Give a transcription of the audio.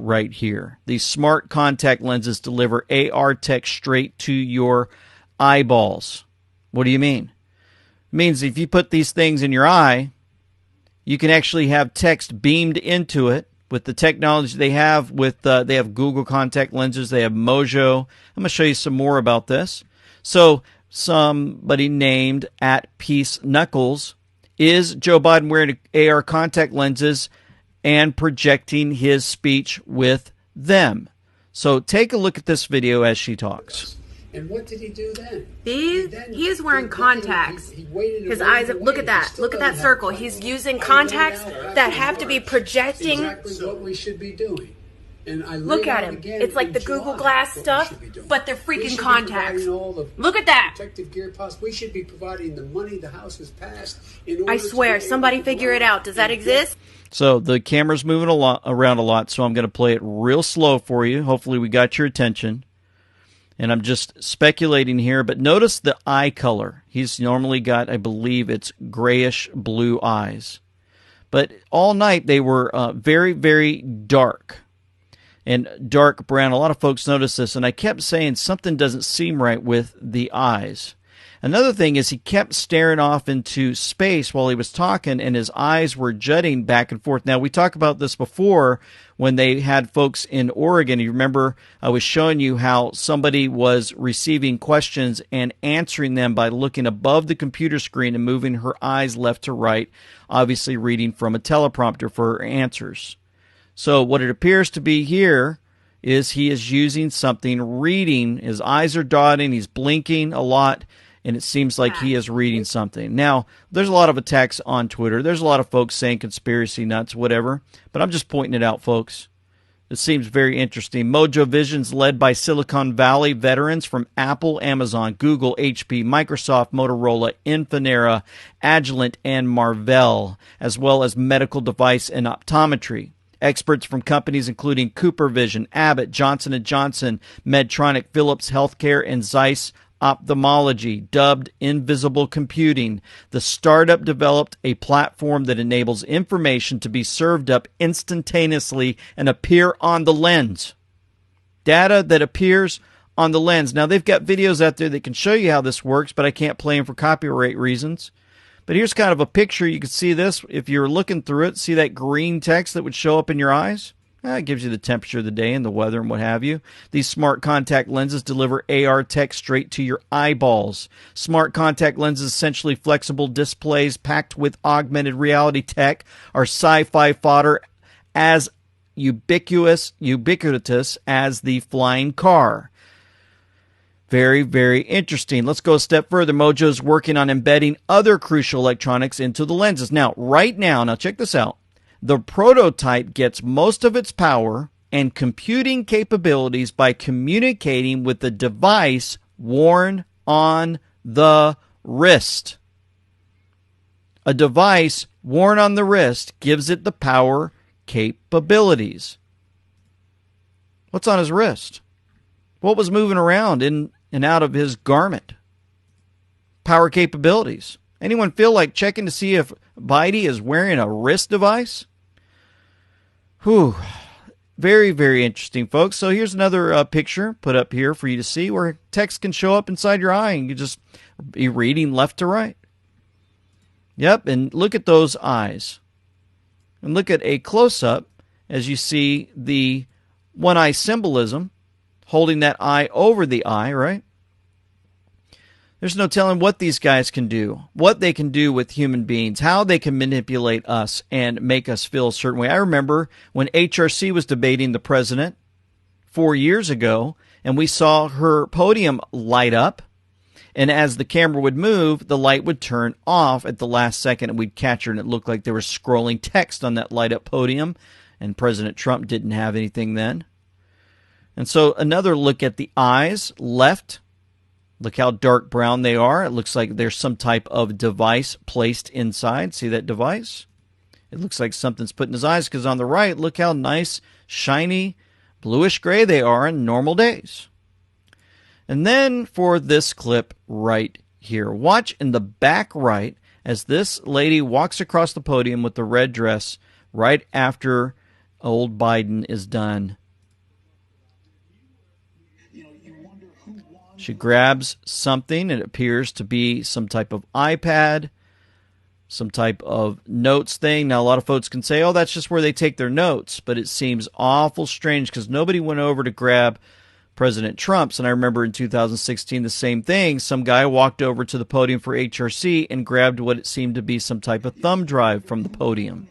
right here. These smart contact lenses deliver AR text straight to your eyeballs. What do you mean? It means if you put these things in your eye, you can actually have text beamed into it with the technology they have. They have Google contact lenses. They have Mojo. I'm going to show you some more about this. So somebody named @PeaceKnuckles, is Joe Biden wearing AR contact lenses and projecting his speech with them? So take a look at this video as she talks. And what did he do then? He is wearing contacts. His eyes, look at that. Look at that circle. He's using contacts that have to be projecting. Exactly what we should be doing. And I look at him. It's like the Google Glass stuff, but they're freaking contacts. Look at that. Protective gear possible. We should be providing the money the House has passed. I swear, somebody figure it out. Does that exist? So the camera's moving around a lot, so I'm going to play it real slow for you. Hopefully we got your attention. And I'm just speculating here, but notice the eye color. He's normally got, I believe it's grayish blue eyes. But all night they were very, very dark and dark brown. A lot of folks noticed this, and I kept saying something doesn't seem right with the eyes. Another thing is he kept staring off into space while he was talking, and his eyes were jutting back and forth. Now, we talked about this before when they had folks in Oregon. You remember I was showing you how somebody was receiving questions and answering them by looking above the computer screen and moving her eyes left to right, obviously reading from a teleprompter for her answers. So what it appears to be here is he is using something, reading. His eyes are dotting. He's blinking a lot. And it seems like he is reading something. Now, there's a lot of attacks on Twitter. There's a lot of folks saying conspiracy nuts, whatever. But I'm just pointing it out, folks. It seems very interesting. Mojo Vision's led by Silicon Valley veterans from Apple, Amazon, Google, HP, Microsoft, Motorola, Infinera, Agilent, and Marvell, as well as medical device and optometry. Experts from companies including Cooper Vision, Abbott, Johnson & Johnson, Medtronic, Philips Healthcare, and Zeiss Ophthalmology, dubbed Invisible Computing. The startup developed a platform that enables information to be served up instantaneously and appear on the lens. Data that appears on the lens. Now, they've got videos out there that can show you how this works, but I can't play them for copyright reasons. But here's kind of a picture. You can see this. If you're looking through it, see that green text that would show up in your eyes? It gives you the temperature of the day and the weather and what have you. These smart contact lenses deliver AR text straight to your eyeballs. Smart contact lenses, essentially flexible displays packed with augmented reality tech, are sci-fi fodder as ubiquitous as the flying car. Very, very interesting. Let's go a step further. Mojo's working on embedding other crucial electronics into the lenses. Now check this out. The prototype gets most of its power and computing capabilities by communicating with the device worn on the wrist. A device worn on the wrist gives it the power capabilities. What's on his wrist? What was moving around in and out of his garment? Power capabilities. Anyone feel like checking to see if Biden is wearing a wrist device? Whew. Very, very interesting, folks. So here's another picture put up here for you to see where text can show up inside your eye and you just be reading left to right. Yep, and look at those eyes. And look at a close-up as you see the one-eye symbolism holding that eye over the eye, right? There's no telling what these guys can do, what they can do with human beings, how they can manipulate us and make us feel a certain way. I remember when HRC was debating the president 4 years ago, and we saw her podium light up, and as the camera would move, the light would turn off at the last second, and we'd catch her, and it looked like there was scrolling text on that light-up podium, and President Trump didn't have anything then. And so another look at the eyes, left. Look how dark brown they are. It looks like there's some type of device placed inside. See that device? It looks like something's put in his eyes because on the right, look how nice, shiny, bluish gray they are in normal days. And then for this clip right here, watch in the back right as this lady walks across the podium with the red dress right after Old Biden is done. She grabs something. It appears to be some type of iPad, some type of notes thing. Now, a lot of folks can say, oh, that's just where they take their notes. But it seems awful strange because nobody went over to grab President Trump's. And I remember in 2016, the same thing. Some guy walked over to the podium for HRC and grabbed what it seemed to be some type of thumb drive from the podium.